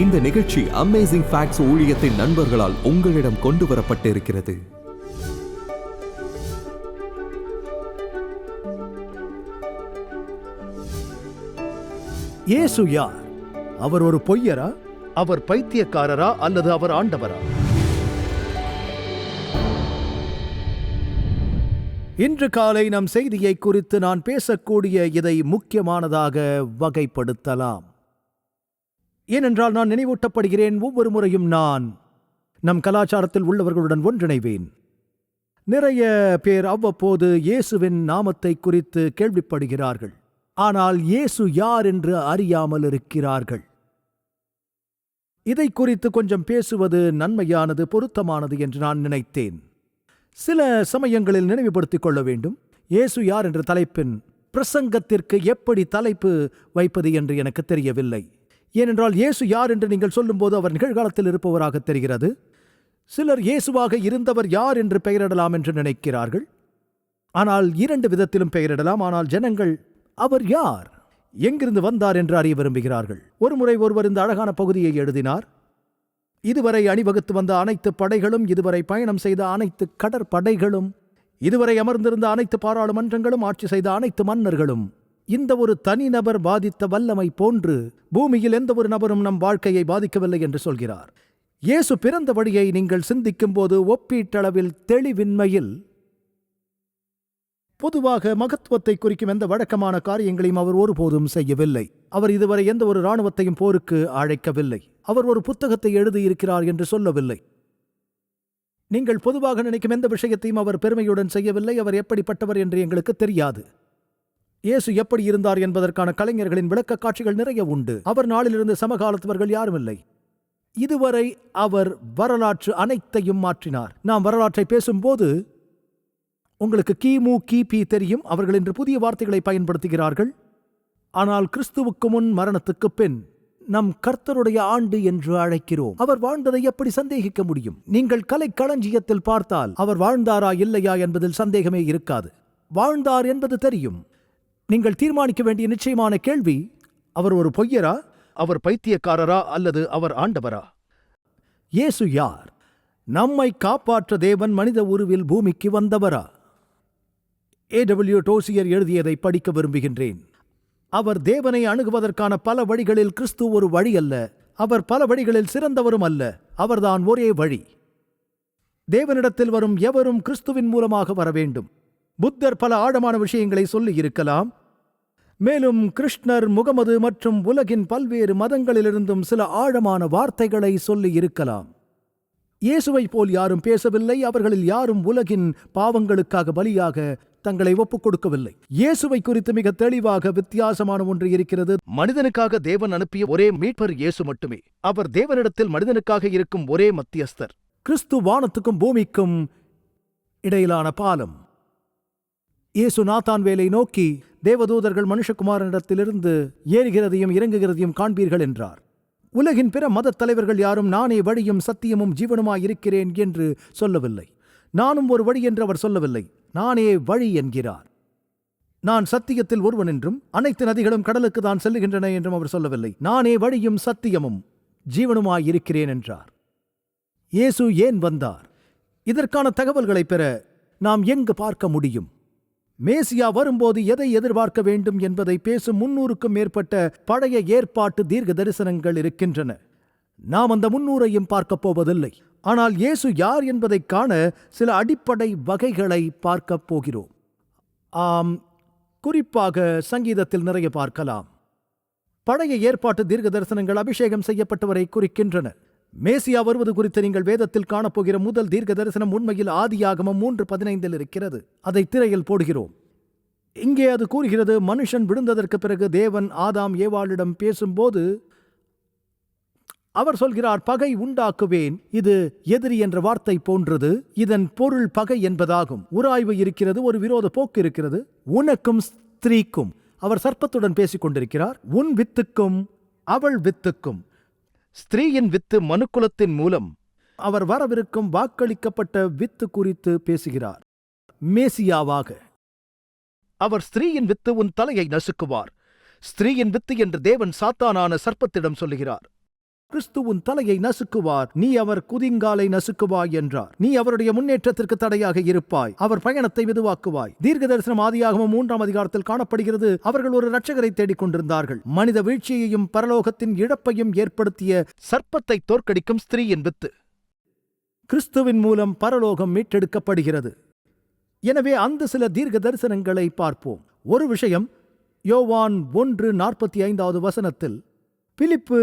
இந்த நிகழ்ச்சி amazing facts ஊழியத்தின் நண்பர்களால் உங்களிடம் கொண்டு வரப்பட்டிருக்கிறது. இயேசு யார்? அவர் ஒரு பொய்யரா? அவர் பைத்தியக்காரரா அல்லது அவர் ஆண்டவரா? இன்று காலை நம் செய்தியை குறித்து நான் பேசக்கூடிய இதை முக்கியமானதாக வகைப்படுத்தலாம். ஏனென்றால் நான் நினைவூட்டப்படுகிறேன், ஒவ்வொரு முறையும் நான் நம் கலாச்சாரத்தில் உள்ளவர்களுடன் ஒன்றிணைவேன். நிறைய பேர் அவ்வப்போது இயேசுவின் நாமத்தை குறித்து கேள்விப்படுகிறார்கள், ஆனால் இயேசு யார் என்று அறியாமல் இருக்கிறார்கள். இதை குறித்து கொஞ்சம் பேசுவது நன்மையானது, பொருத்தமானது என்று நான் நினைத்தேன். சில சமயங்களில் நினைவுபடுத்திக் கொள்ள வேண்டும், இயேசு யார் என்ற தலைப்பின் பிரசங்கத்திற்கு எப்படி தலைப்பு வைப்பது என்று எனக்கு தெரியவில்லை. ஏனென்றால் இயேசு யார் என்று நீங்கள் சொல்லும்போது அவர் நிகழ்காலத்தில் இருப்பவராக தெரிகிறது. சிலர் இயேசுவாக இருந்தவர் யார் என்று பெயரிடலாம் என்று நினைக்கிறார்கள். ஆனால் இரண்டு விதத்திலும் பெயரிடலாம். ஆனால் ஜனங்கள் அவர் யார், எங்கிருந்து வந்தார் என்று அறிய விரும்புகிறார்கள். ஒருமுறை ஒருவர் இந்த அழகான பகுதியை எழுதினார். இதுவரை அணிவகுத்து வந்த அனைத்து படைகளும், இதுவரை பயணம் செய்த அனைத்து கடற்படைகளும், இதுவரை அமர்ந்திருந்த அனைத்து பாராளுமன்றங்களும், ஆட்சி செய்த அனைத்து மன்னர்களும் இந்த ஒரு தனிநபர் பாதித்த வல்லமை போன்று பூமியில் எந்த ஒரு நபரும் நம் வாழ்க்கையை பாதிக்கவில்லை என்று சொல்கிறார். இயேசு பிறந்த வழியை நீங்கள் சிந்திக்கும் போது ஒப்பீட்டளவில் தெளிவின்மையில் பொதுவாக மகத்துவத்தை குறிக்கும் எந்த வழக்கமான காரியங்களையும் அவர் ஒருபோதும் செய்யவில்லை. அவர் இதுவரை எந்த ஒரு இராணுவத்தையும் போருக்கு அழைக்கவில்லை. அவர் ஒரு புத்தகத்தை எழுதியிருக்கிறார் என்று சொல்லவில்லை. நீங்கள் பொதுவாக நினைக்கும் எந்த விஷயத்தையும் அவர் பெருமையுடன் செய்யவில்லை. அவர் எப்படிப்பட்டவர் என்று எங்களுக்கு தெரியாது. இயேசு எப்படி இருந்தார் என்பதற்கான கலைஞர்களின் விளக்க காட்சிகள் நிறைய உண்டு. அவர் நாளிலிருந்து சமகாலத்தவர்கள் யாரும் இல்லை. இதுவரை அவர் வரலாற்று அனைத்தையும் மாற்றினார். நாம் வரலாற்றை பேசும்போது உங்களுக்கு கிமு கிபி தெரியும். அவர்கள் இன்று புதிய வார்த்தைகளை பயன்படுத்துகிறார்கள். ஆனால் கிறிஸ்துவுக்கு முன், மரணத்துக்கு பின் நம் கர்த்தருடைய ஆண்டு என்று அழைக்கிறோம். அவர் வாழ்ந்ததை எப்படி சந்தேகிக்க முடியும்? நீங்கள் கலைக்களஞ்சியத்தில் பார்த்தால் அவர் வாழ்ந்தாரா இல்லையா என்பதில் சந்தேகமே இருக்காது. வாழ்ந்தார் என்பது தெரியும். நீங்கள் தீர்மானிக்க வேண்டிய நிச்சயமான கேள்வி, அவர் ஒரு பொய்யரா, அவர் பைத்தியக்காரரா அல்லது அவர் ஆண்டவரா? இயேசு யார்? நம்மை காப்பாற்ற தேவன் மனித உருவில் பூமிக்கு வந்தவரா? A.W. டோசியர் எழுதியதை படிக்க விரும்புகின்றேன். அவர் தேவனை அணுகுவதற்கான பல வழிகளில் கிறிஸ்து ஒரு வழி அல்ல. அவர் பல வழிகளில் சிறந்தவரும் அல்ல. அவர்தான் ஒரே வழி. தேவனிடத்தில் வரும் எவரும் கிறிஸ்துவின் மூலமாக வர வேண்டும். புத்தர் பல ஆழமான விஷயங்களை சொல்லி இருக்கலாம். மேலும் கிருஷ்ணர், முகமது மற்றும் உலகின் பல்வேறு மதங்களிலிருந்தும் சில ஆழமான வார்த்தைகளை சொல்லி இருக்கலாம். இயேசுவை போல் யாரும் பேசவில்லை. அவர்களில் யாரும் உலகின் பாவங்களுக்காக பலியாக தங்களை ஒப்புக் கொடுக்கவில்லை. இயேசுவை குறித்து மிக தெளிவாக வித்தியாசமான ஒன்று இருக்கிறது. மனிதனுக்காக தேவன் அனுப்பிய ஒரே மீட்பர் இயேசு மட்டுமே. அவர் தேவனிடத்தில் மனிதனுக்காக இருக்கும் ஒரே மத்தியஸ்தர். கிறிஸ்து வானத்துக்கும் பூமிக்கும் இடையிலான பாலம். இயேசு நாத்தான்வேலை நோக்கி, தேவதூதர்கள் மனுஷகுமாரனிடத்திலிருந்து ஏறுகிறதையும் இறங்குகிறதையும் காண்பீர்கள் என்றார். உலகின் பிற மதத் தலைவர்கள் யாரும் நானே வழியும் சத்தியமும் ஜீவனுமாயிருக்கிறேன் என்று சொல்லவில்லை. நானும் ஒரு வழி என்று அவர் சொல்லவில்லை. நானே வழி என்கிறார். நான் சத்தியத்தில் ஒருவன் என்றும் அனைத்து நதிகளும் கடலுக்கு தான் செல்லுகின்றன என்றும் அவர் சொல்லவில்லை. நானே வழியும் சத்தியமும் ஜீவனுமாயிருக்கிறேன் என்றார். இயேசு ஏன் வந்தார்? இதற்கான தகவல்களை பெற நாம் எங்கு பார்க்க முடியும்? மேசியா வரும்போது எதை எதிர்பார்க்க வேண்டும் என்பதை பேசும் 300க்கும் மேற்பட்ட பழைய ஏற்பாட்டு தீர்க்க தரிசனங்கள் இருக்கின்றன. நாம் அந்த 300ஐயும் பார்க்கப் போவதில்லை. ஆனால் இயேசு யார் என்பதை காண சில அடிப்படை வகைகளை பார்க்கப் போகிறோம். குறிப்பாக சங்கீதத்தில் நிறைய பார்க்கலாம். பழைய ஏற்பாட்டு தீர்க்க தரிசனங்கள் அபிஷேகம் செய்யப்பட்டவரை குறிக்கின்றன. மேசியா வருவது குறித்து நீங்கள் வேதத்தில் காணப்போகிற முதல் தீர்க்க தரிசனம் உண்மையில் ஆதியாகமம் 3:15 இருக்கிறது. அதை திரையில் போடுகிறோம். இங்கே அது கூறுகிறது, மனுஷன் விழுந்ததற்கு பிறகு தேவன் ஆதாம் ஏவாளிடம் பேசும்போது அவர் சொல்கிறார், பகை உண்டாக்குவேன். இது எதிரி என்ற வார்த்தை போன்றது. இதன் பொருள் பகை என்பதாகும். உராய்வு இருக்கிறது, ஒரு விரோத போக்கு இருக்கிறது. உனக்கும் ஸ்திரீக்கும், அவர் சர்ப்பத்துடன் பேசிக் கொண்டிருக்கிறார். உன் வித்துக்கும் அவள் வித்துக்கும். ஸ்திரீயின் வித்து மனுக்குலத்தின் மூலம் அவர் வரவிருக்கும் வாக்களிக்கப்பட்ட வித்து குறித்து பேசுகிறார். மேசியாவாக அவர் ஸ்திரீயின் வித்து உன் தலையை நசுக்குவார். ஸ்திரீயின் வித்து என்று தேவன் சாத்தானான சர்ப்பத்திடம் சொல்லுகிறார். கிறிஸ்து உன் தலையை நசுக்குவார், நீ அவர் குதிங்காலை நசுக்குவாய் என்றார். நீ அவருடைய முன்னேற்றத்திற்கு தடையாக இருப்பாய், அவர் பயணத்தை மெதுவாக்குவாய். தீர்க்க தரிசனம் ஆதியாகமம் 3ஆம் அதிகாரத்தில் காணப்படுகிறது. அவர்கள் ஒரு இரட்சகரை தேடிக் கொண்டிருந்தார்கள். மனித வீழ்ச்சியையும் பரலோகத்தின் இழப்பையும் ஏற்படுத்திய சர்ப்பத்தை தோற்கடிக்கும் ஸ்திரீயின் வித்து. கிறிஸ்துவின் மூலம் பரலோகம் மீட்டெடுக்கப்படுகிறது. எனவே அந்த சில தீர்க்க தரிசனங்களை பார்ப்போம். ஒரு விஷயம், யோவான் 1:45 பிலிப்பு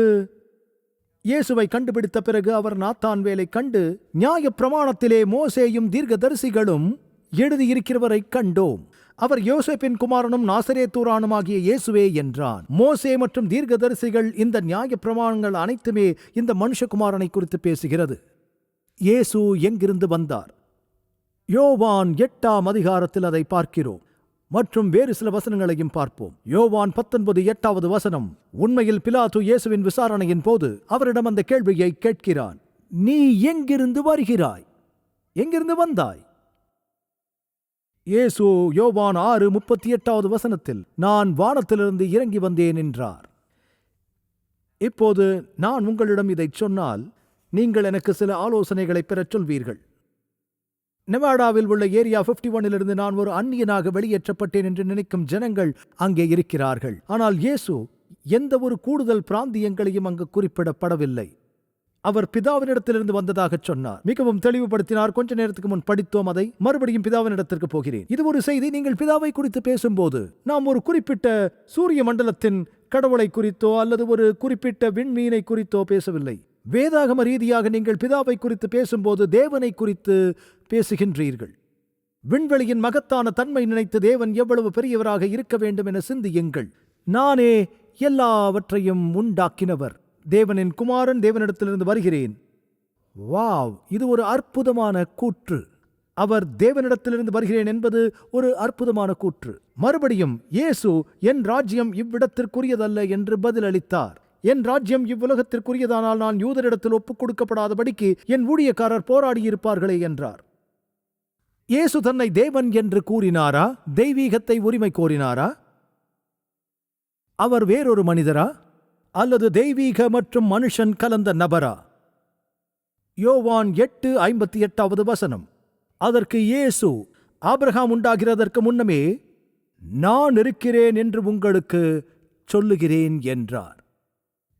இயேசுவை கண்டுபிடித்த பிறகு அவர் நாத்தான்வேலை கண்டு, நியாய பிரமாணத்திலே மோசேயும் தீர்க்கதரிசிகளும் எழுதியிருக்கிறவரை கண்டோம், அவர் யோசேப்பின் குமாரனும் நாசரேத்தூரானுமாகிய இயேசுவே என்றான். மோசே மற்றும் தீர்க்கதரிசிகள், இந்த நியாய பிரமாணங்கள் அனைத்துமே இந்த மனுஷகுமாரனை குறித்து பேசுகிறது. இயேசு எங்கிருந்து வந்தார்? யோவான் 8ஆம் அதிகாரத்தில் அதை பார்க்கிறோம். மற்றும் வேறு சில வசனங்களையும் பார்ப்போம். யோவான் 19:8 உண்மையில் பிலாத்து இயேசுவின் விசாரணையின் போது அவரிடம் அந்த கேள்வியை கேட்கிறான். நீ எங்கிருந்து வருகிறாய்? எங்கிருந்து வந்தாய்? இயேசு யோவான் 6:38 நான் வானத்திலிருந்து இறங்கி வந்தேன் என்றார். இப்போது நான் உங்களிடம் இதைச் சொன்னால் நீங்கள் எனக்கு சில ஆலோசனைகளை பெறச் சொல்வீர்கள். நெவாடாவில் உள்ள ஏரியா 51 நான் ஒரு அந்நியனாக வெளியேற்றப்பட்டேன் என்று நினைக்கும் ஜனங்கள் அங்கே இருக்கிறார்கள். ஆனால் இயேசு எந்த ஒரு கூடுதல் பிராந்தியங்களையும் அங்கு குறிப்பிடப்படவில்லை. அவர் பிதாவினிடத்திலிருந்து வந்ததாக சொன்னார். மிகவும் தெளிவுபடுத்தினார். கொஞ்ச நேரத்துக்கு முன் படித்தோம் அதை. மறுபடியும் பிதாவினிடத்திற்கு போகிறேன். இது ஒரு செய்தி. நீங்கள் பிதாவை குறித்து பேசும்போது நாம் ஒரு குறிப்பிட்ட சூரிய மண்டலத்தின் கடவுளை குறித்தோ அல்லது ஒரு குறிப்பிட்ட விண்மீனை குறித்தோ பேசவில்லை. வேதாகம ரீதியாக நீங்கள் பிதாவை குறித்து பேசும்போது தேவனை குறித்து பேசுகின்றீர்கள். விண்வெளியின் மகத்தான தன்மை நினைத்து தேவன் எவ்வளவு பெரியவராக இருக்க வேண்டும் என சிந்தியுங்கள். நானே எல்லாவற்றையும் உண்டாக்கினவர், தேவனின் குமாரன், தேவனிடத்திலிருந்து வருகிறேன். வாவ், இது ஒரு அற்புதமான கூற்று. அவர் தேவனிடத்திலிருந்து வருகிறேன் என்பது ஒரு அற்புதமான கூற்று. மறுபடியும் இயேசு என் ராஜ்யம் இவ்விடத்திற்குரியதல்ல என்று பதிலளித்தார். என் ராஜ்யம் இவ்வுலகத்திற்குரியதானால் நான் யூதரிடத்தில் ஒப்புக் கொடுக்கப்படாதபடிக்கு என் ஊழியக்காரர் போராடியிருப்பார்களே என்றார். இயேசு தன்னை தேவன் என்று கூறினாரா? தெய்வீகத்தை உரிமை கோரினாரா? அவர் வேறொரு மனிதரா அல்லது தெய்வீக மற்றும் மனுஷன் கலந்த நபரா? யோவான் 8:58 அதற்கு இயேசு, ஆபிரகாம் உண்டாகிறதற்கு முன்னமே நான் இருக்கிறேன் என்று உங்களுக்கு சொல்லுகிறேன் என்றார்.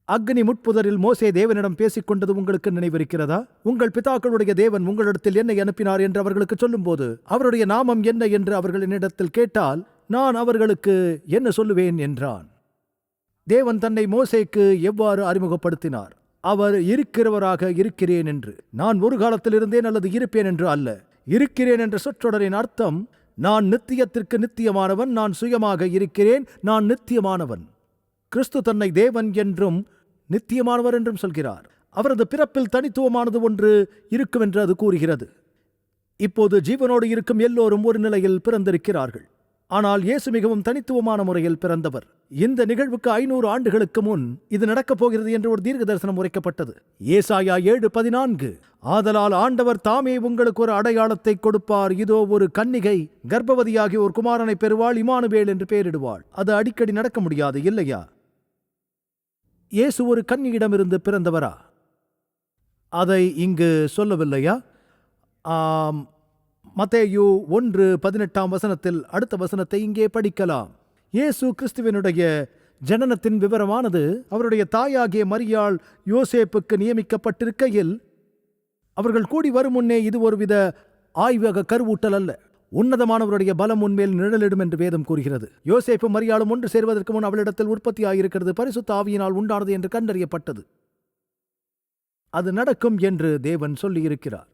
அக்னி முட்புதரில் மோசே தேவனிடம் பேசிக்கொண்டது உங்களுக்கு நினைவிருக்கிறதா? உங்கள் பிதாக்களுடைய தேவன் உங்களிடத்தில் என்னை அனுப்பினார் என்று அவர்களுக்கு சொல்லும்போது அவருடைய நாமம் என்ன என்று அவர்கள் என்னிடத்தில் கேட்டால் நான் அவர்களுக்கு என்ன சொல்லுவேன் என்றான். தேவன் தன்னை மோசேக்கு எவ்வாறு அறிமுகப்படுத்தினார்? அவர் இருக்கிறவராக இருக்கிறேன் என்று. நான் ஒரு காலத்தில் இருந்தேன் அல்லது இருப்பேன் என்று அல்ல. இருக்கிறேன் என்ற சொற்றொடரின் அர்த்தம் நான் நித்தியத்திற்கு நித்தியமானவன், நான் சுயமாக இருக்கிறேன், நான் நித்தியமானவன். கிறிஸ்து தன்னை தேவன் என்றும் நித்தியமானவர் என்றும் சொல்கிறார். அவரது பிறப்பில் தனித்துவமானது ஒன்று இருக்கும் என்று அது கூறுகிறது. இப்போது ஜீவனோடு இருக்கும் எல்லோரும் ஒரு நிலையில் பிறந்திருக்கிறார்கள். ஆனால் இயேசு மிகவும் தனித்துவமான முறையில் பிறந்தவர். இந்த நிகழ்வுக்கு 500 ஆண்டுகளுக்கு முன் இது நடக்கப் போகிறது என்று ஒரு தீர்க்க தரிசனம் உரைக்கப்பட்டது. ஏசாயா 7:14 ஆதலால் ஆண்டவர் தாமே உங்களுக்கு ஒரு அடையாளத்தை கொடுப்பார், இதோ ஒரு கன்னிகை கர்ப்பவதியாகி ஒரு குமாரனை பெறுவாள், இமானுவேல் என்று பெயரிடுவாள். அது அடிக்கடி நடக்க முடியாது, இல்லையா? இயேசு ஒரு கன்னியிடமிருந்து பிறந்தவரா? அதை இங்கு சொல்லவில்லையா? மத்தேயு 1:18 அடுத்த வசனத்தை இங்கே படிக்கலாம். இயேசு கிறிஸ்துவினுடைய ஜனனத்தின் விவரமானது அவருடைய தாயாகிய மரியாள் யோசேப்புக்கு நியமிக்கப்பட்டிருக்கையில் அவர்கள் கூடி வரும் முன்னே இது ஒருவித ஆய்வக கருவூட்டல் அல்ல. உன்னதமானவருடைய பலம் உன்மேல் நிழலிடும் என்று வேதம் கூறுகிறது. யோசேப்பு மரியாளும் ஒன்று சேர்வதற்கு முன் அவளிடத்தில் உற்பத்தி ஆகியிருக்கிறது, பரிசுத்த ஆவியினால் உண்டானது என்று கண்டறியப்பட்டது. அது நடக்கும் என்று தேவன் சொல்லியிருக்கிறார்.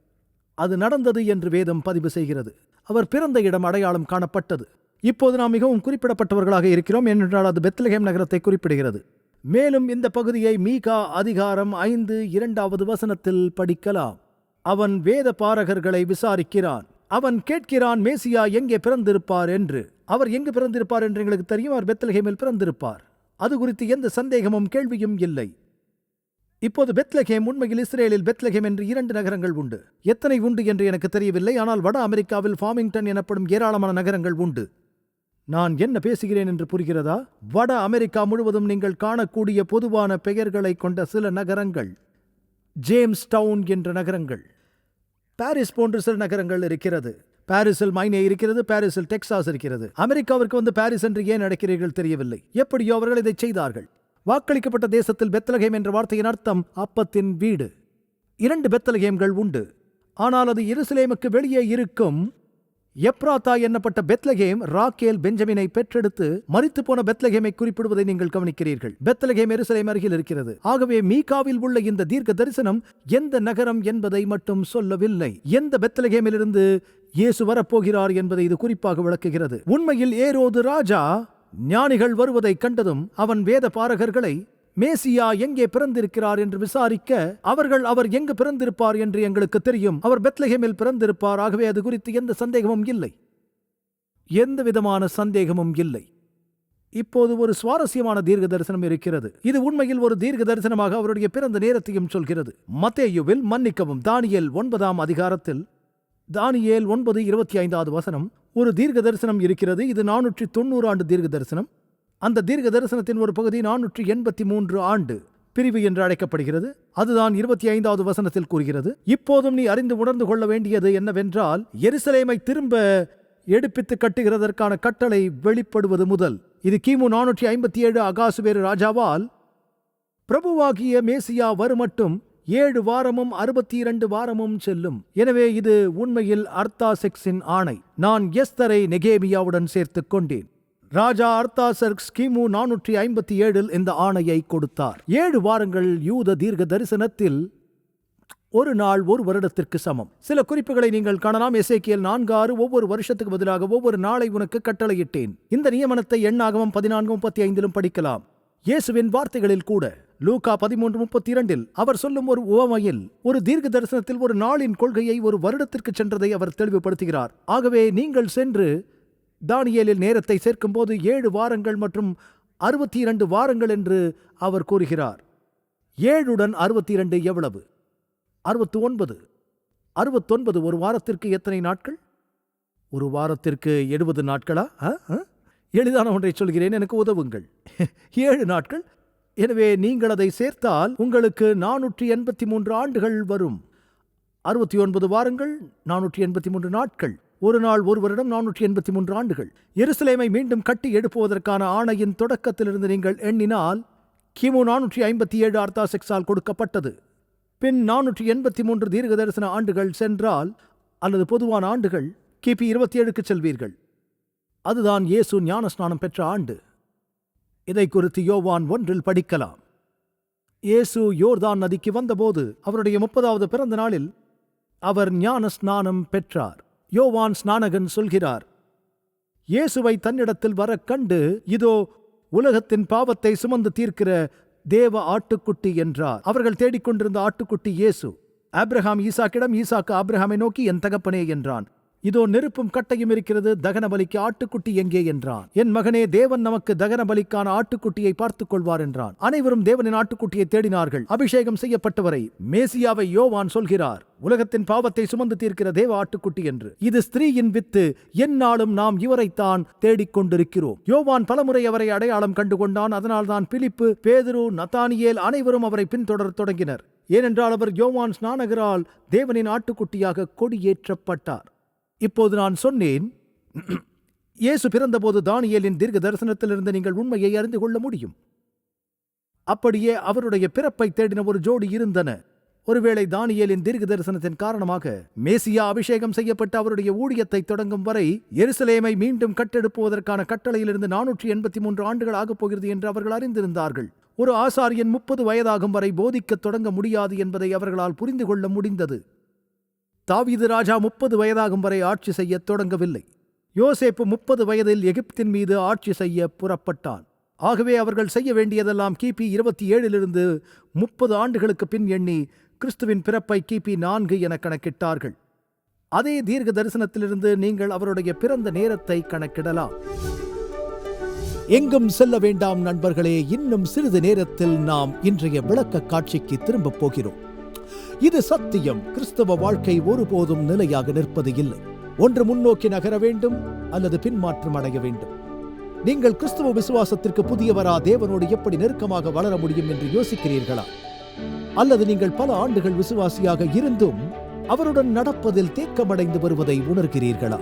அது நடந்தது என்று வேதம் பதிவு செய்கிறது. அவர் பிறந்த இடம் அடையாளம் காணப்பட்டது. இப்போது நாம் மிகவும் குறிப்பிடப்பட்டவர்களாக இருக்கிறோம், ஏனென்றால் அது பெத்லகேம் நகரத்தை குறிப்பிடுகிறது. மேலும் இந்த பகுதியை மீகா அதிகாரம் 5:2 படிக்கலாம். அவன் வேத பாரகர்களை விசாரிக்கிறான். அவன் கேட்கிறான், மேசியா எங்கே பிறந்திருப்பார் என்று. அவர் எங்கு பிறந்திருப்பார் என்று எங்களுக்கு தெரியும். அவர் பெத்லகேமில் பிறந்திருப்பார். அது குறித்து எந்த சந்தேகமும் கேள்வியும் இல்லை. இப்போது பெத்லகேம் உண்மையில் இஸ்ரேலில் பெத்லகேம் என்று 2 நகரங்கள் உண்டு. எத்தனை உண்டு என்று எனக்கு தெரியவில்லை, ஆனால் வட அமெரிக்காவில் ஃபார்மிங்டன் எனப்படும் ஏராளமான நகரங்கள் உண்டு. நான் என்ன பேசுகிறேன் என்று புரிகிறதா? வட அமெரிக்கா முழுவதும் நீங்கள் காணக்கூடிய பொதுவான பெயர்களை கொண்ட சில நகரங்கள், ஜேம்ஸ் டவுன் என்ற நகரங்கள், பாரிஸ் போன்ற சில நகரங்கள் இருக்கிறது. பாரிஸில் மைனே இருக்கிறது, பாரிஸில் டெக்சாஸ் இருக்கிறது. அமெரிக்காவிற்கு வந்து பாரிஸ் என்று ஏன் அழைக்கிறீர்கள் தெரியவில்லை. எப்படியோ அவர்கள் இதை செய்தார்கள். வாக்களிக்கப்பட்ட தேசத்தில் பெத்லகேம் என்ற வார்த்தையின் அர்த்தம் அப்பத்தின் வீடு. 2 பெத்லகேம்கள் உண்டு. ஆனால் அது எருசலேமுக்கு வெளியே இருக்கும் எப்ராத்தா என்னப்பட்ட பெத்லகேம் ராக்கேல் பெஞ்சமினை பெற்றெடுத்து மரித்து போன பெத்லகேமை குறிப்பிடுவதை நீங்கள் கவனிக்கிறீர்கள். பெத்லகேம் எருசலேம் அருகில் இருக்கிறது. ஆகவே மீகாவில் உள்ள இந்த தீர்க்க தரிசனம் எந்த நகரம் என்பதை மட்டும் சொல்லவில்லை, எந்த பெத்லகேமிலிருந்து இயேசு வரப்போகிறார் என்பதை இது குறிப்பாக விளக்குகிறது. உண்மையில் ஏரோது ராஜா ஞானிகள் வருவதை கண்டதும் அவன் வேத பாரகர்களை மேசியா எங்கே பிறந்திருக்கிறார் என்று விசாரிக்க, அவர் எங்கு பிறந்திருப்பார் என்று எங்களுக்கு தெரியும், அவர் பெத்லகேமில் பிறந்திருப்பார், ஆகவே அது குறித்து எந்த சந்தேகமும் இல்லை, எந்த விதமான சந்தேகமும் இல்லை. இப்போது ஒரு சுவாரஸ்யமான தீர்க்க தரிசனம் இருக்கிறது. இது உண்மையில் ஒரு தீர்க்க தரிசனமாக அவருடைய பிறந்த நேரத்தையும் சொல்கிறது. மத்தேயுவில் தானியேல் 9ஆம் அதிகாரத்தில் தானியேல் 9:25 ஒரு தீர்க்க தரிசனம் இருக்கிறது. இது 490 ஆண்டு தீர்க்க தரிசனம். அந்த தீர்க்க தரிசனத்தின் ஒரு பகுதி 483 ஆண்டு பிரிவு என்று அழைக்கப்படுகிறது. அதுதான் 25 கூறுகிறது. இப்போதும் நீ அறிந்து உணர்ந்து கொள்ள வேண்டியது என்னவென்றால், எருசலேமை திரும்ப எடுப்பித்து கட்டுகிறதற்கான கட்டளை வெளிப்படுவது முதல், இது கிமு 457 அகாசுவேறு ராஜாவால் பிரபுவாகிய மேசியா வருமட்டும் 7 வாரமும் 62 வாரமும் செல்லும். எனவே இது உண்மையில் அர்த்தாசெக்ஸின் ஆணை. நான் எஸ்தரை நெகேமியாவுடன் சேர்த்துக் கொண்டேன். ராஜா அர்த்தாசெர்க்ஸ் கிமு 457 இந்த ஆணையை கொடுத்தார். 7 வாரங்கள் யூத தீர்க்க தரிசனத்தில் ஒரு நாள் ஒரு வருடத்திற்கு சமம். சில குறிப்புகளை நீங்கள் காணலாம். எசேக்கியேல் 4:6 ஒவ்வொரு வருஷத்துக்கு பதிலாக ஒவ்வொரு நாளை உனக்கு கட்டளையிட்டேன். இந்த நியமனத்தை எண்ணாகமம் 14:35 படிக்கலாம். இயேசுவின் வார்த்தைகளில் கூட லூக்கா 13:32 அவர் சொல்லும் ஒரு உவமையில் ஒரு தீர்க்க தரிசனத்தில் ஒரு நாளின் கொள்கையை ஒரு வருடத்திற்கு சென்றதை அவர் தெளிவுபடுத்துகிறார். ஆகவே நீங்கள் சென்று தானியேலில் நேரத்தை சேர்க்கும் போது 7 வாரங்கள் மற்றும் 62 வாரங்கள் என்று அவர் கூறுகிறார். 7 + 62 எவ்வளவு? 69. 69 ஒரு வாரத்திற்கு எத்தனை நாட்கள்? ஒரு வாரத்திற்கு 70 நாட்களா? எளிதான ஒன்றை சொல்கிறேன், எனக்கு உதவுங்கள். 7 நாட்கள். எனவே நீங்கள் அதை சேர்த்தால் உங்களுக்கு 483 ஆண்டுகள் வரும். 69 வாரங்கள், 483 நாட்கள். ஒரு நாள் ஒரு வருடம், 483 ஆண்டுகள். எருசலேமை மீண்டும் கட்டி எழுப்புவதற்கான ஆணையின் தொடக்கத்திலிருந்து நீங்கள் எண்ணினால் கிமு 457 அர்த்தாசெக்ஸால் கொடுக்கப்பட்டது. பின் 483 தீர்க்க தரிசன ஆண்டுகள் சென்றால், அல்லது பொதுவான ஆண்டுகள், கிபி 27க்கு செல்வீர்கள். அதுதான் இயேசு ஞானஸ்நானம் பெற்ற ஆண்டு. இதை குறித்து யோவான் 1 படிக்கலாம். இயேசு யோர்தான் நதிக்கு வந்தபோது அவருடைய 30வது பிறந்த நாளில் அவர் ஞான ஸ்நானம் பெற்றார். யோவான் ஸ்நானகன் சொல்கிறார், இயேசுவை தன்னிடத்தில் வர கண்டு, இதோ உலகத்தின் பாவத்தை சுமந்து தீர்க்கிற தேவ ஆட்டுக்குட்டி என்றார். அவர்கள் தேடிக்கொண்டிருந்த ஆட்டுக்குட்டி இயேசு. ஆபிரகாம் ஈசாக்கிடம், ஈசாக்கு ஆபிரகாமை நோக்கி, என் தகப்பனே என்றான். இதோ நெருப்பும் கட்டையும் இருக்கிறது, தகன பலிக்கு ஆட்டுக்குட்டி எங்கே என்றான். என் மகனே, தேவன் நமக்கு தகன பலிக்கான ஆட்டுக்குட்டியை பார்த்துக் கொள்வார் என்றான். அனைவரும் தேவனின் ஆட்டுக்குட்டியை தேடினார்கள், அபிஷேகம் செய்யப்பட்டவரை, மேசியாவை. யோவான் சொல்கிறார், உலகத்தின் பாவத்தை சுமந்து தீர்க்கிற தேவ ஆட்டுக்குட்டி என்று. இது ஸ்திரீயின் வித்து, எந்நாளும் நாம் இவரைத்தான் தேடிக்கொண்டிருக்கிறோம். யோவான் பலமுறை அவரை அடையாளம் கண்டுகொண்டான். அதனால்தான் பிலிப்பு, பேதுரு, நத்தானியேல் அனைவரும் அவரை பின்தொடரத் தொடங்கினர். ஏனென்றால் அவர் யோவான் ஸ்நானகரால் தேவனின் ஆட்டுக்குட்டியாக கொடியேற்றப்பட்டார். இப்போது நான் சொன்னேன், இயேசு பிறந்தபோது தானியேலின் தீர்க்க தரிசனத்திலிருந்து நீங்கள் உண்மையை அறிந்து கொள்ள முடியும். அப்படியே அவருடைய பிறப்பை தேடின ஒரு ஜோடி இருந்தன. ஒருவேளை தானியேலின் தீர்க்க தரிசனத்தின் காரணமாக மேசியா அபிஷேகம் செய்யப்பட்ட அவருடைய ஊழியத்தை தொடங்கும் வரை எருசலேமை மீண்டும் கட்டெடுப்புவதற்கான கட்டளையிலிருந்து 483 ஆண்டுகள் ஆகப் போகிறது என்று அவர்கள் அறிந்திருந்தார்கள். ஒரு ஆசாரியன் 30 வயதாகும் வரை போதிக்கத் தொடங்க முடியாது என்பதை அவர்களால் புரிந்து கொள்ள முடிந்தது. தாவீது ராஜா 30 வயதாகும் வரை ஆட்சி செய்ய தொடங்கவில்லை. யோசேப்பு 30 வயதில் எகிப்தின் மீது ஆட்சி செய்ய புறப்பட்டான். ஆகவே அவர்கள் செய்ய வேண்டியதெல்லாம் கிபி 27 30 ஆண்டுகளுக்கு பின் எண்ணி கிறிஸ்துவின் பிறப்பை கிபி 4 என கணக்கிட்டார்கள். அதே தீர்க்க தரிசனத்திலிருந்து நீங்கள் அவருடைய பிறந்த நேரத்தை கணக்கிடலாம். எங்கும் செல்ல வேண்டாம் நண்பர்களே, இன்னும் சிறிது நேரத்தில் நாம் இன்றைய விளக்க காட்சிக்கு திரும்பப் போகிறோம். இது சத்தியம். கிறிஸ்தவ வாழ்க்கை ஒருபோதும் நிலையாக நிற்பது இல்லை. ஒன்று முன்னோக்கி நகர வேண்டும் அல்லது பின்மாற்றம் அடைய வேண்டும். நீங்கள் கிறிஸ்துவ விசுவாசத்திற்கு புதியவரா? தேவனோடு எப்படி நெருக்கமாக வளர முடியும் என்று யோசிக்கிறீர்களா? அல்லது நீங்கள் பல ஆண்டுகள் விசுவாசியாக இருந்தும் அவருடன் நடப்பதில் தேக்கமடைந்து வருவதை உணர்கிறீர்களா?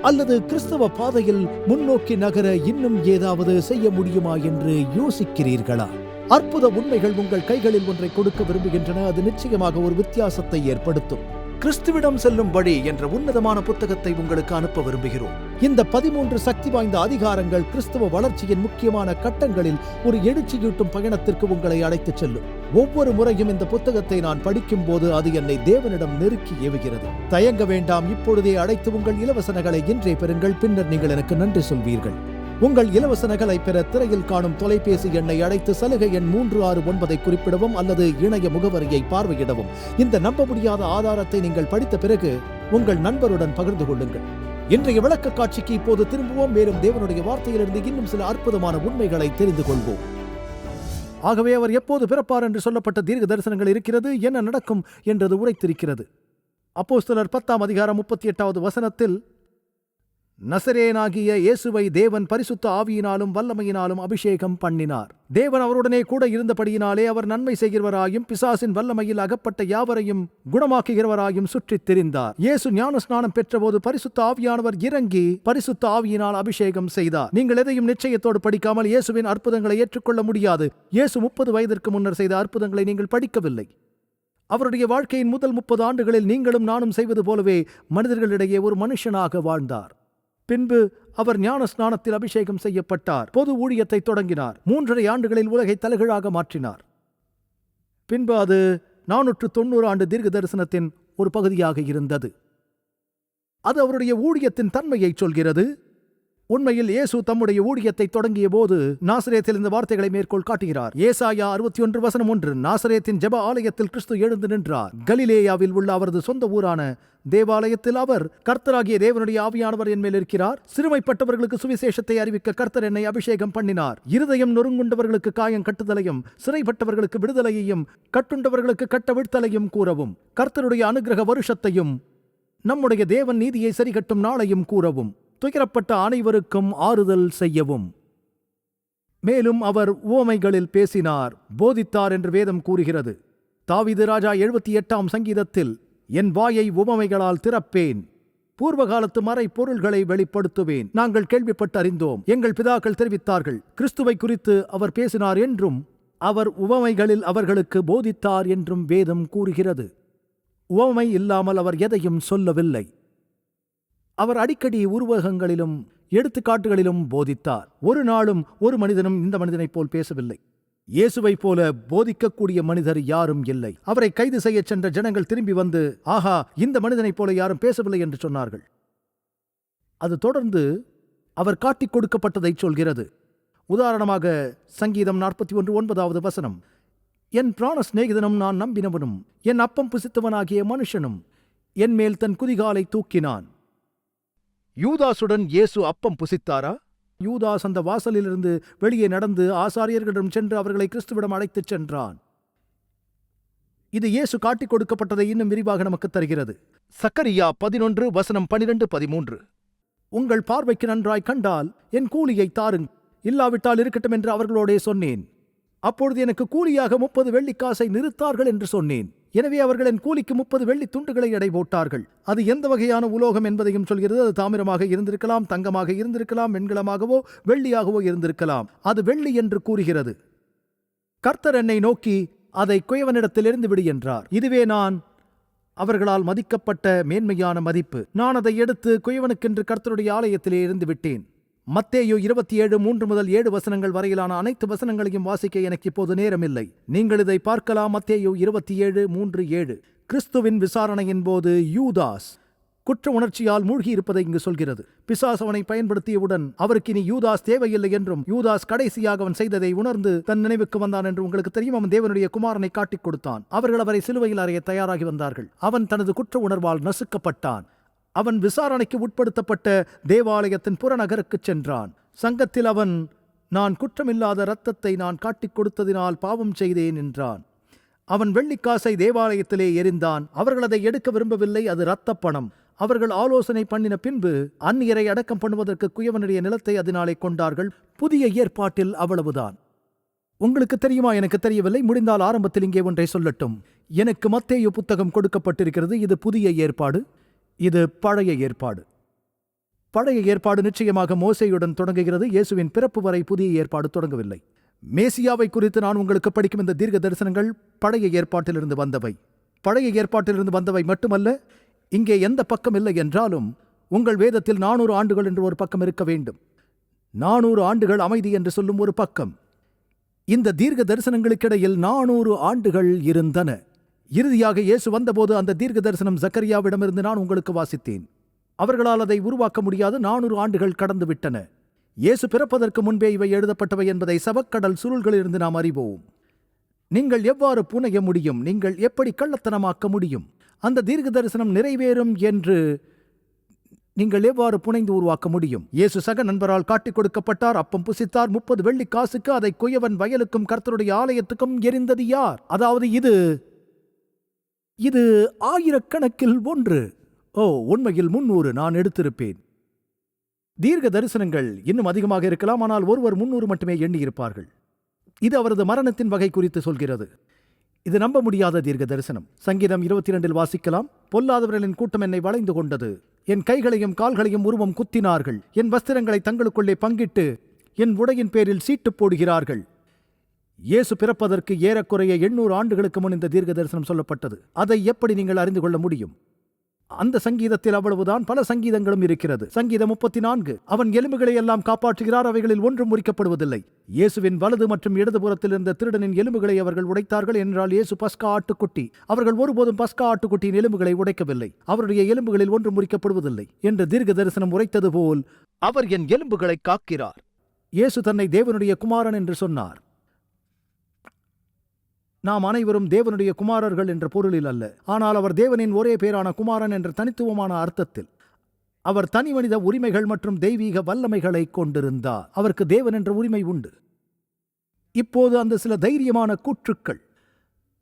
அல்லது கிறிஸ்தவ பாதையில் முன்னோக்கி நகர இன்னும் ஏதாவது செய்ய முடியுமா என்று யோசிக்கிறீர்களா? அற்புத உண்மைகள் உங்கள் கைகளில் ஒன்றை கொடுக்க விரும்புகின்றன. அது நிச்சயமாக ஒரு வித்தியாசத்தை ஏற்படுத்தும். கிறிஸ்துவிடம் செல்லும் வழி என்ற உன்னதமான புத்தகத்தை உங்களுக்கு அனுப்ப விரும்புகிறோம். இந்த 13 சக்தி வாய்ந்த அதிகாரங்கள் கிறிஸ்தவ வளர்ச்சியின் முக்கியமான கட்டங்களில் ஒரு எழுச்சியூட்டும் பயணத்திற்கு உங்களை அழைத்துச் செல்லும். ஒவ்வொரு முறையும் இந்த புத்தகத்தை நான் படிக்கும் போது அது என்னை தேவனிடம் நெருக்கி ஏவுகிறது. தயங்க வேண்டாம், இப்பொழுதே அழைத்து உங்கள் இலவச நகலை இன்றே பெறுங்கள். பின்னர் நீங்கள் எனக்கு நன்றி சொல்வீர்கள். உங்கள் இலவச நகலை பெற திரையில் காணும் தொலைபேசி எண்ணை அழைத்து சலுகை எண் 369 குறிப்பிடவும் அல்லது இணைய முகவரியை பார்வையிடவும். இந்த நம்ப முடியாத ஆதாரத்தை நீங்கள் படித்த பிறகு உங்கள் நண்பருடன் பகிர்ந்து கொள்ளுங்கள். இன்றைய விளக்க காட்சிக்கு இப்போது திரும்புவோம். மேலும் தேவனுடைய வார்த்தையிலிருந்து இன்னும் சில அற்புதமான உண்மைகளை தெரிந்து கொள்வோம். ஆகவே அவர் எப்போது பிறப்பார் என்று சொல்லப்பட்ட தீர்க்க தரிசனங்கள் இருக்கிறது. என்ன நடக்கும் என்றது உரைத்திருக்கிறது. அப்போஸ்தலர் 10ஆம் அதிகாரம் 38வது வசனத்தில், நசரேயனாகிய இயேசுவை தேவன் பரிசுத்த ஆவியினாலும் வல்லமையினாலும் அபிஷேகம் பண்ணினார். தேவன் அவருடனே கூட இருந்தபடியினாலே அவர் நன்மை செய்கிறவராயும் பிசாசின் வல்லமையில் அகப்பட்ட யாவரையும் குணமாக்குகிறவராயும் சுற்றித் திரிந்தார். இயேசு ஞானஸ்நானம் பெற்றபோது பரிசுத்த ஆவியானவர் இறங்கி பரிசுத்த ஆவியினால் அபிஷேகம் செய்தார். நீங்கள் எதையும் நிச்சயத்தோடு படிக்காமல் இயேசுவின் அற்புதங்களை ஏற்றுக்கொள்ள முடியாது. இயேசு 30 வயதிற்கு முன்னர் செய்த அற்புதங்களை நீங்கள் படிக்கவில்லை. அவருடைய வாழ்க்கையின் முதல் 30 ஆண்டுகளில் நீங்களும் நானும் செய்வது போலவே மனிதர்களிடையே ஒரு மனுஷனாக வாழ்ந்தார். பின்பு அவர் ஞான ஸ்நானத்தில் அபிஷேகம் செய்யப்பட்டார். பொது ஊழியத்தை தொடங்கினார். 3.5 ஆண்டுகளில் உலகை தலைகீழாக மாற்றினார். பின்பு அது 490 ஆண்டு தீர்க்க தரிசனத்தின் ஒரு பகுதியாக இருந்தது. அது அவருடைய ஊழியத்தின் தன்மையை சொல்கிறது. உண்மையில் இயேசு தம்முடைய ஊழியத்தை தொடங்கிய போது நாசரேத்தில் இந்த வார்த்தைகளை மேற்கோள் காட்டுகிறார். ஏசாயா 61:1, நாசரேத்தின் ஜெப ஆலயத்தில் கிறிஸ்து எழுந்து நின்றார். கலிலேயாவில் உள்ள அவரது சொந்த ஊரான தேவாலயத்தில் அவர், கர்த்தராகிய தேவனுடைய ஆவியானவர் என்மேல் இருக்கிறார். சிறுமைப்பட்டவர்களுக்கு சுவிசேஷத்தை அறிவிக்க கர்த்தர் என்னை அபிஷேகம் பண்ணினார். இருதயம் நொறுங்குண்டவர்களுக்கு காயம் கட்டுதலையும், சிறைப்பட்டவர்களுக்கு விடுதலையையும், கட்டுண்டவர்களுக்கு கட்டவிழ்த்தலையும் கூறவும், கர்த்தருடைய அனுக்கிரக வருஷத்தையும், நம்முடைய தேவன் நீதியை சரிகட்டும் நாளையும் கூறவும், துயரப்பட்ட அனைவருக்கும் ஆறுதல் செய்யவும். மேலும் அவர் உவமைகளில் பேசினார், போதித்தார் என்று வேதம் கூறுகிறது. தாவீது ராஜா 78ஆம் சங்கீதத்தில், என் வாயை உவமைகளால் திறப்பேன், பூர்வகாலத்து மறை பொருள்களை வெளிப்படுத்துவேன். நாங்கள் கேள்விப்பட்டு அறிந்தோம், எங்கள் பிதாக்கள் தெரிவித்தார்கள். கிறிஸ்துவை குறித்து அவர் பேசினார் என்றும் அவர் உவமைகளில் அவர்களுக்கு போதித்தார் என்றும் வேதம் கூறுகிறது. உவமை இல்லாமல் அவர் எதையும் சொல்லவில்லை. அவர் அடிக்கடி உருவகங்களிலும் எடுத்துக்காட்டுகளிலும் போதித்தார். ஒரு நாளும் ஒரு மனிதனும் இந்த மனிதனைப் போல் பேசவில்லை. இயேசுவைப் போல போதிக்கக்கூடிய மனிதர் யாரும் இல்லை. அவரை கைது செய்யச் சென்ற ஜனங்கள் திரும்பி வந்து, ஆஹா, இந்த மனிதனைப் போல யாரும் பேசவில்லை என்று சொன்னார்கள். அது தொடர்ந்து அவர் காட்டிக் கொடுக்கப்பட்டதைச் சொல்கிறது. உதாரணமாக சங்கீதம் 41:9வது வசனம், என் பிராண சிநேகிதனும் நான் நம்பினவனும் என் அப்பம் புசித்தவனாகிய மனுஷனும் என் மேல் தன் குதிகாலை தூக்கினான். யூதாசுடன் இயேசு அப்பம் புசித்தாரா? யூதாஸ் அந்த வாசலிலிருந்து வெளியே நடந்து ஆசாரியர்களிடம் சென்று அவர்களை கிறிஸ்துவிடம் அழைத்துச் சென்றான். இது இயேசு காட்டிக் கொடுக்கப்பட்டதை இன்னும் விரிவாக நமக்கு தருகிறது. சக்கரியா 11:12-13, உங்கள் பார்வைக்கு நன்றாய் கண்டால் என் கூலியை தாருங், இல்லாவிட்டால் இருக்கட்டும் என்று அவர்களோடே சொன்னேன். அப்பொழுது எனக்கு கூலியாக 30 வெள்ளிக்காசை நிறுத்தார்கள் என்று சொன்னேன். எனவே அவர்கள் என் கூலிக்கு 30 வெள்ளி துண்டுகளை எடை போட்டார்கள். அது எந்த வகையான உலோகம் என்பதையும் சொல்கிறது. அது தாமிரமாக இருந்திருக்கலாம், தங்கமாக இருந்திருக்கலாம், வெண்கலமாகவோ வெள்ளியாகவோ இருந்திருக்கலாம். அது வெள்ளி என்று கூறுகிறது. கர்த்தர் என்னை நோக்கி, அதை குயவனிடத்திலிருந்து விடு என்றார். இதுவே நான் அவர்களால் மதிக்கப்பட்ட மேன்மையான மதிப்பு. நான் அதை எடுத்து குயவனுக்கென்று கர்த்தருடைய ஆலயத்திலே இருந்து விட்டேன். மத்தேயு 27:3-7 வசனங்கள் வரையிலான அனைத்து வசனங்களையும் வாசிக்க எனக்கு இப்போது நேரமில்லை. நீங்கள் இதை பார்க்கலாம். மத்தேயு 27:3-7. கிறிஸ்துவின் விசாரணையின் போது யூதாஸ் குற்ற உணர்ச்சியால் மூழ்கியிருப்பதை இங்கு சொல்கிறது. பிசாசு அவனை பயன்படுத்தியவுடன் அவருக்கு இனி யூதாஸ் தேவையில்லை என்றும், யூதாஸ் கடைசியாக அவன் செய்ததை உணர்ந்து தன் நினைவுக்கு வந்தான் என்று உங்களுக்கு தெரியும். அவன் தேவனுடைய குமாரனை காட்டிக் கொடுத்தான். அவர்கள் அவரை சிலுவையில் அறைய தயாராகி வந்தார்கள். அவன் தனது குற்ற உணர்வால் நசுக்கப்பட்டான். அவன் விசாரணைக்கு உட்படுத்தப்பட்ட தேவாலயத்தின் புறநகருக்குச் சென்றான். சங்கத்தில் அவன், நான் குற்றமில்லாத இரத்தத்தை நான் காட்டிக் கொடுத்ததினால் பாவம் செய்தேன் என்றான். அவன் வெள்ளிக்காசை தேவாலயத்திலே எறிந்தான். அவர்கள் அதை எடுக்க விரும்பவில்லை. அது இரத்தப் பணம். அவர்கள் ஆலோசனை பண்ணின பின்பு அந்நியரை அடக்கம் பண்ணுவதற்கு குயவனுடைய நிலத்தை அதனாலே கொண்டார்கள். புதிய ஏற்பாட்டில் அவ்வளவுதான். உங்களுக்கு தெரியுமா? எனக்கு தெரியவில்லை. முடிந்தால் ஆரம்பத்தில் இங்கே ஒன்றை சொல்லட்டும். எனக்கு மத்தேயு புத்தகம் கொடுக்கப்பட்டிருக்கிறது. இது புதிய ஏற்பாடு, இது பழைய ஏற்பாடு. பழைய ஏற்பாடு நிச்சயமாக மோசேயுடன் தொடங்குகிறது. இயேசுவின் பிறப்பு வரை புதிய ஏற்பாடு தொடங்கவில்லை. மேசியாவை குறித்து நான் உங்களுக்கு படிக்கும் இந்த தீர்க்க தரிசனங்கள் பழைய ஏற்பாட்டிலிருந்து வந்தவை. பழைய ஏற்பாட்டிலிருந்து வந்தவை மட்டுமல்ல, இங்கே எந்த பக்கம் இல்லை என்றாலும் உங்கள் வேதத்தில் 400 ஆண்டுகள் என்று ஒரு பக்கம் இருக்க வேண்டும். 400 ஆண்டுகள் அமைதி என்று சொல்லும் ஒரு பக்கம். இந்த தீர்க்க தரிசனங்களுக்கிடையில் 400 ஆண்டுகள் இருந்தன. இறுதியாக இயேசு வந்தபோது அந்த தீர்க்க தரிசனம் சக்கரியாவிடமிருந்து நான் உங்களுக்கு வாசித்தேன். அவர்களால் அதை உருவாக்க முடியாது. 400 ஆண்டுகள் கடந்து விட்டன. இயேசு பிறப்பதற்கு முன்பே இவை எழுதப்பட்டவை என்பதை சவக்கடல் சுருள்களிலிருந்து நாம் அறிவோம். நீங்கள் எவ்வாறு புனைய முடியும்? நீங்கள் எப்படி கள்ளத்தனமாக்க முடியும்? அந்த தீர்க்க தரிசனம் நிறைவேறும் என்று நீங்கள் எவ்வாறு புனைந்து உருவாக்க முடியும்? இயேசு சக நண்பரால் காட்டிக் கொடுக்கப்பட்டார். அப்பம் புசித்தார். 30 வெள்ளி காசுக்கு அதை குயவன் வயலுக்கும் கர்த்தருடைய ஆலயத்துக்கும் எரிந்தது யார்? அதாவது இது ஆயிரக்கணக்கில் ஒன்று. உண்மையில் 300 நான் எடுத்திருப்பேன். தீர்க்க தரிசனங்கள் இன்னும் அதிகமாக இருக்கலாம், ஆனால் ஒருவர் 300 மட்டுமே எண்ணியிருப்பார்கள். இது அவரது மரணத்தின் வகை குறித்து சொல்கிறது. இது நம்ப முடியாத தீர்க்க தரிசனம். சங்கீதம் 22 வாசிக்கலாம். பொல்லாதவர்களின் கூட்டம் என்னை வளைந்து கொண்டது. என் கைகளையும் கால்களையும் உருவம் குத்தினார்கள். என் வஸ்திரங்களை தங்களுக்குள்ளே பங்கிட்டு என் உடையின் பேரில் சீட்டு போடுகிறார்கள். இயேசு பிறப்பதற்கு ஏறக்குறைய 800 ஆண்டுகளுக்கு முன் இந்த தீர்க்க தரிசனம் சொல்லப்பட்டது. அதை எப்படி நீங்கள் அறிந்து கொள்ள முடியும்? அந்த சங்கீதத்தில் அவ்வளவுதான். பல சங்கீதங்களும் இருக்கிறது. சங்கீதம் 34. அவன் எலும்புகளை எல்லாம் காப்பாற்றுகிறார், அவைகளில் ஒன்றும் முறிக்கப்படுவதில்லை. இயேசுவின் வலது மற்றும் இடதுபுறத்தில் இருந்த திருடனின் எலும்புகளை அவர்கள் உடைத்தார்கள் என்றால் இயேசு பஸ்கா ஆட்டுக்குட்டி. அவர்கள் ஒருபோதும் பஸ்கா ஆட்டுக்குட்டியின் எலும்புகளை உடைக்கவில்லை. அவருடைய எலும்புகளில் ஒன்றும் முறிக்கப்படுவதில்லை என்று தீர்க்க தரிசனம் உரைத்தது போல் அவர் என் எலும்புகளை காக்கிறார். இயேசு தன்னை தேவனுடைய குமாரன் என்று சொன்னார். நாம் அனைவரும் தேவனுடைய குமாரர்கள் என்ற பொருளில் அல்ல, ஆனால் அவர் தேவனின் ஒரே பேரான குமாரன் என்ற தனித்துவமான அர்த்தத்தில். அவர் தனி மனித உரிமைகள் மற்றும் தெய்வீக வல்லமைகளை கொண்டிருந்தார். அவருக்கு தேவன் என்ற உரிமை உண்டு. இப்போது அந்த சில தைரியமான கூற்றுக்கள்.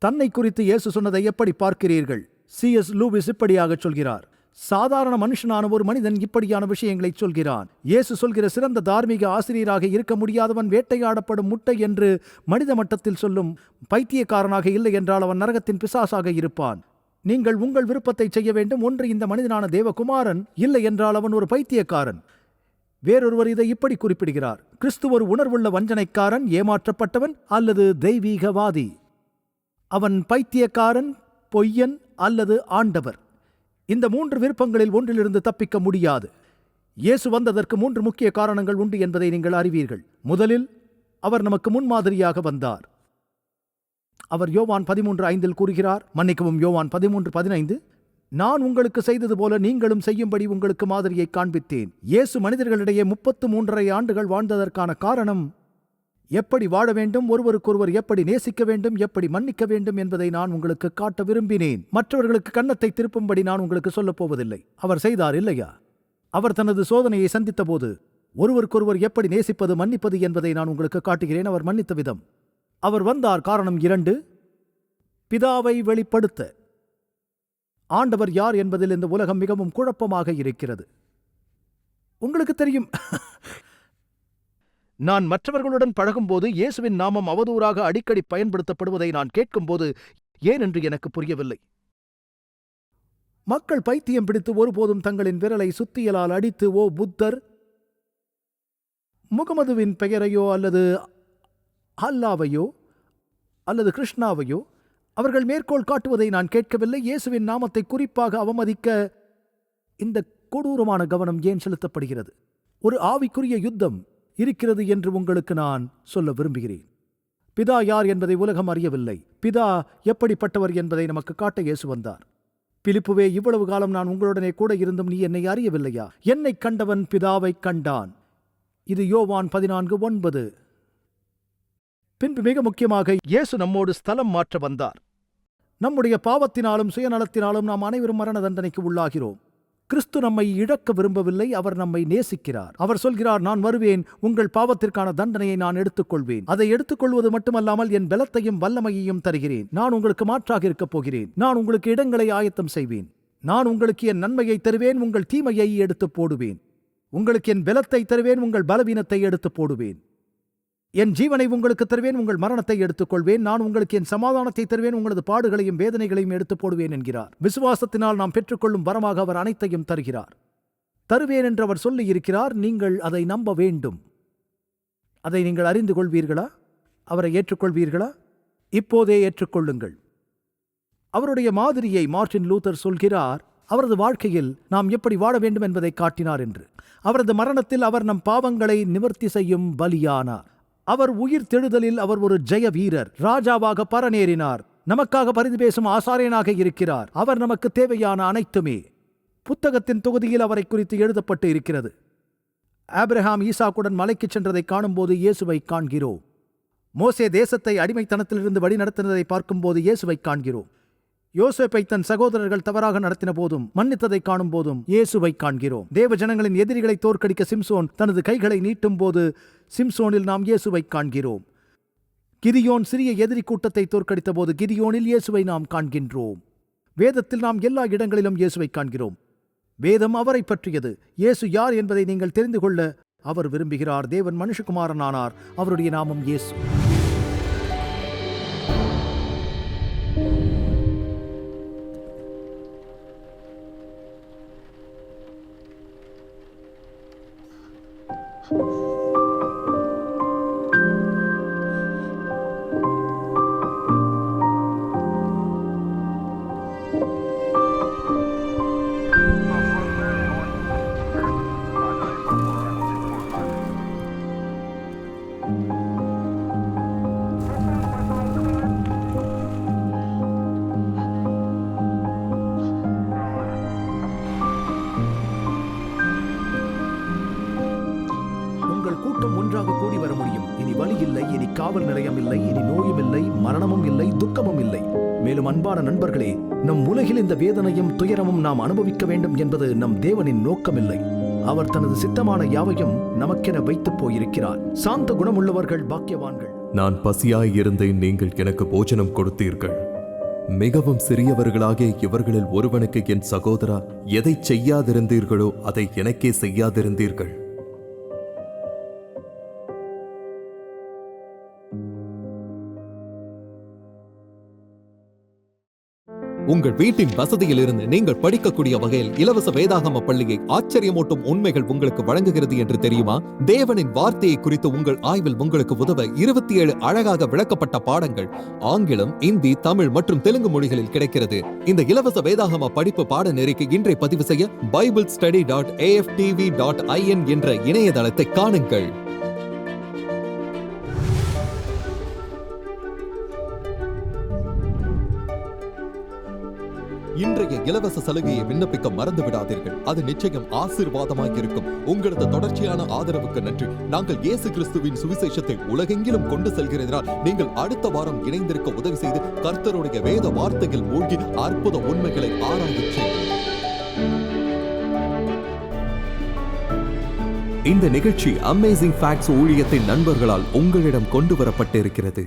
தன்னை குறித்து இயேசு சொன்னதை எப்படி பார்க்கிறீர்கள்? C.S. லூவிஸ் இப்படியாக சொல்கிறார். சாதாரண மனுஷனான ஒரு மனிதன் இப்படியான விஷயங்களை சொல்கிறான். இயேசு சொல்கிற சிறந்த தார்மீக ஆசிரியராக இருக்க முடியாதவன் வேட்டையாடப்படும் முட்டை என்று மனித மட்டத்தில் சொல்லும் பைத்தியக்காரனாக இல்லை என்றால் அவன் நரகத்தின் பிசாசாக இருப்பான். நீங்கள் உங்கள் விருப்பத்தை செய்ய வேண்டும். ஒன்று இந்த மனிதனான தேவகுமாரன், இல்லை என்றால் அவன் ஒரு பைத்தியக்காரன். வேறொருவர் இதை இப்படி குறிப்பிடுகிறார். கிறிஸ்து ஒரு உணர்வுள்ள வஞ்சனைக்காரன், ஏமாற்றப்பட்டவன் அல்லது தெய்வீகவாதி. அவன் பைத்தியக்காரன், பொய்யன் அல்லது ஆண்டவர். இந்த 3 விருப்பங்களில் ஒன்றிலிருந்து தப்பிக்க முடியாது. இயேசு வந்ததற்கு 3 முக்கிய காரணங்கள் உண்டு என்பதை நீங்கள் அறிவீர்கள். முதலில், அவர் நமக்கு முன்மாதிரியாக வந்தார். அவர் யோவான் 13:5 கூறுகிறார். யோவான் 13:15. நான் உங்களுக்கு செய்தது போல நீங்களும் செய்யும்படி உங்களுக்கு மாதிரியை காண்பித்தேன். இயேசு மனிதர்களிடையே 33.5 ஆண்டுகள் வாழ்ந்ததற்கான காரணம் எப்படி வாழ வேண்டும், ஒருவருக்கொருவர் எப்படி நேசிக்க வேண்டும், எப்படி மன்னிக்க வேண்டும் என்பதை நான் உங்களுக்கு காட்ட விரும்பினேன். மற்றவர்களுக்கு கன்னத்தை திருப்பும்படி நான் உங்களுக்கு சொல்லப் போவதில்லை. அவர் செய்தார் இல்லையா? அவர் தனது சோதனையை சந்தித்த போது ஒருவருக்கொருவர் எப்படி நேசிப்பது, மன்னிப்பது என்பதை நான் உங்களுக்கு காட்டுகிறேன். அவர் மன்னித்த விதம். அவர் வந்தார். காரணம் 2, பிதாவை வெளிப்படுத்த. ஆண்டவர் யார் என்பதில் இந்த உலகம் மிகவும் குழப்பமாக இருக்கிறது. உங்களுக்கு தெரியும், நான் மற்றவர்களுடன் பழகும்போது இயேசுவின் நாமம் அவதூறாக அடிக்கடி பயன்படுத்தப்படுவதை நான் கேட்கும்போது ஏன் என்று எனக்கு புரியவில்லை. மக்கள் பைத்தியம் பிடித்து ஒருபோதும் தங்களின் விரலை சுத்தியலால் அடித்து, ஓ புத்தர், முகமதுவின் பெயரையோ அல்லது அல்லாவையோ அல்லது கிருஷ்ணாவையோ அவர்கள் மேற்கோள் காட்டுவதை நான் கேட்கவில்லை. இயேசுவின் நாமத்தை குறிப்பாக அவமதிக்க இந்த கொடூரமான கவனம் ஏன் செலுத்தப்படுகிறது? ஒரு ஆவிக்குரிய யுத்தம் இருக்கிறது என்று உங்களுக்கு நான் சொல்ல விரும்புகிறேன். பிதா யார் என்பதை உலகம் அறியவில்லை. பிதா எப்படிப்பட்டவர் என்பதை நமக்கு காட்ட இயேசு வந்தார். பிலிப்புவே, இவ்வளவு காலம் நான் உங்களுடனே கூட இருந்தும் நீ என்னை அறியவில்லையா? என்னை கண்டவன் பிதாவை கண்டான். இது யோவான் 14:9. பின்பு மிக முக்கியமாக இயேசு நம்மோடு ஸ்தலம் மாற்ற வந்தார். நம்முடைய பாவத்தினாலும் சுயநலத்தினாலும் நாம் அனைவரும் மரண தண்டனைக்கு உள்ளாகிறோம். கிறிஸ்து நம்மை இழக்க விரும்பவில்லை. அவர் நம்மை நேசிக்கிறார். அவர் சொல்கிறார், நான் வருவேன், உங்கள் பாவத்திற்கான தண்டனையை நான் எடுத்துக்கொள்வேன். அதை எடுத்துக்கொள்வது மட்டுமல்லாமல் என் பலத்தையும் வல்லமையையும் தருகிறேன். நான் உங்களுக்கு மாற்றாக இருக்கப் போகிறேன். நான் உங்களுக்கு இடங்களை ஆயத்தம் செய்வேன். நான் உங்களுக்கு என் நன்மையை தருவேன், உங்கள் தீமையை எடுத்துப் போடுவேன். உங்களுக்கு என் பலத்தை தருவேன், உங்கள் பலவீனத்தை எடுத்துப் போடுவேன். என் ஜீவனை உங்களுக்கு தருவேன், உங்கள் மரணத்தை எடுத்துக்கொள்வேன். நான் உங்களுக்கு என் சமாதானத்தை தருவேன், உங்களது பாடுகளையும் வேதனைகளையும் எடுத்துப் போடுவேன் என்கிறார். விசுவாசத்தினால் நாம் பெற்றுக்கொள்ளும் வரமாக அவர் அனைத்தையும் தருகிறார். தருவேன் என்று அவர் சொல்லியிருக்கிறார். நீங்கள் அதை நம்ப வேண்டும். அதை நீங்கள் அறிந்து கொள்வீர்களா? அவரை ஏற்றுக்கொள்வீர்களா? இப்போதே ஏற்றுக்கொள்ளுங்கள். அவருடைய மாதிரியை மார்ட்டின் லூதர் சொல்கிறார். அவரது வாழ்க்கையில் நாம் எப்படி வாழ வேண்டும் என்பதை காட்டினார் என்று. அவரது மரணத்தில் அவர் நம் பாவங்களை நிவர்த்தி செய்யும் பலியானார். அவர் உயிர் தெழுதலில் அவர் ஒரு ஜெய வீரர், ராஜாவாக பரநேறினார். நமக்காக பரிந்து பேசும் ஆசாரியனாக இருக்கிறார். அவர் நமக்கு தேவையான அனைத்துமே. புத்தகத்தின் தொகுதியில் அவரை குறித்து எழுதப்பட்டு இருக்கிறது. ஆபிரகாம் ஈசாக்குடன் மலைக்கு சென்றதை காணும்போது இயேசுவை காண்கிறோம். மோசே தேசத்தை அடிமைத்தனத்திலிருந்து வழிநடத்தினதை பார்க்கும்போது இயேசுவை காண்கிறோம். யோசேப்பை தன் சகோதரர்கள் தவறாக நடத்தின போதும் மன்னித்ததை காணும் போதும் இயேசுவை காண்கிறோம். தேவ ஜனங்களின் எதிரிகளை தோற்கடிக்க சிம்சோன் தனது கைகளை நீட்டும் போது சிம்சோனில் நாம் இயேசுவை காண்கிறோம். கிதியோன் சிறிய எதிரி கூட்டத்தை தோற்கடித்த போது கிதியோனில் இயேசுவை நாம் காண்கின்றோம். வேதத்தில் நாம் எல்லா இடங்களிலும் இயேசுவை காண்கிறோம். வேதம் அவரை பற்றியது. இயேசு யார் என்பதை நீங்கள் தெரிந்து கொள்ள அவர் விரும்புகிறார். தேவன் மனுஷகுமாரனானார். அவருடைய நாமம் இயேசு. கூட்டம் ஒன்றாக கூடி வர முடியும். இனி வலி இல்லை, இனி காவல் நிலையம் இல்லை, இனி நோயும் இல்லை, மரணமும் இல்லை, துக்கமும் இல்லை. மேலும் அன்பான நண்பர்களே, நம் உலகில் இந்த வேதனையும் துயரமும் நாம் அனுபவிக்க வேண்டும் என்பது நம் தேவனின் நோக்கமில்லை. அவர் தனது சித்தமான யாவையும் நமக்கென வைத்துப் போயிருக்கிறார். சாந்த குணமுள்ளவர்கள் பாக்கியவான்கள். நான் பசியாயிருந்தேன், நீங்கள் எனக்கு போஜனம் கொடுத்தீர்கள். மிகவும் சிறியவர்களாகிய இவர்களில் ஒருவனுக்கு என் சகோதரா எதை செய்யாதிருந்தீர்களோ அதை எனக்கே செய்யாதிருந்தீர்கள். உங்கள் வீட்டின் வசதியில் இருந்து நீங்கள் படிக்கக்கூடிய வகையில் இலவச வேதாகம பள்ளியை ஆச்சரியமூட்டும் உண்மைகள் உங்களுக்கு வழங்குகிறது என்று தெரியுமா? தேவனின் வார்த்தையை குறித்து உங்கள் ஆய்வில் உங்களுக்கு உதவ 27 அழகாக விளக்கப்பட்ட பாடங்கள் ஆங்கிலம், இந்தி, தமிழ் மற்றும் தெலுங்கு மொழிகளில் கிடைக்கிறது. இந்த இலவச வேதாகம படிப்பு பாடநெறிக்கு இன்றை பதிவு செய்ய biblestudy.aftv.in என்ற இணையதளத்தை காணுங்கள். இன்றைய இலவச சலுகையை விண்ணப்பிக்க மறந்து விடாதீர்கள். அது நிச்சயம் ஆசீர்வாதமாக இருக்கும். உங்களது தொடர்ச்சியான ஆதரவுக்கு நன்றி. நாங்கள் இயேசு கிறிஸ்துவின் சுவிசேஷத்தை உலகெங்கிலும் கொண்டு செல்கிறதால் நீங்கள் அடுத்த வாரம் இணைந்திருக்க உதவி செய்து கர்த்தருடைய வேத வார்த்தையில் மூழ்கி அற்புத உண்மைகளை ஆராய்ச்சி. இந்த நிகழ்ச்சி அமேசிங் ஃபேக்ட்ஸ் ஊழியத்தின் நண்பர்களால் உங்களிடம் கொண்டு வரப்பட்டிருக்கிறது.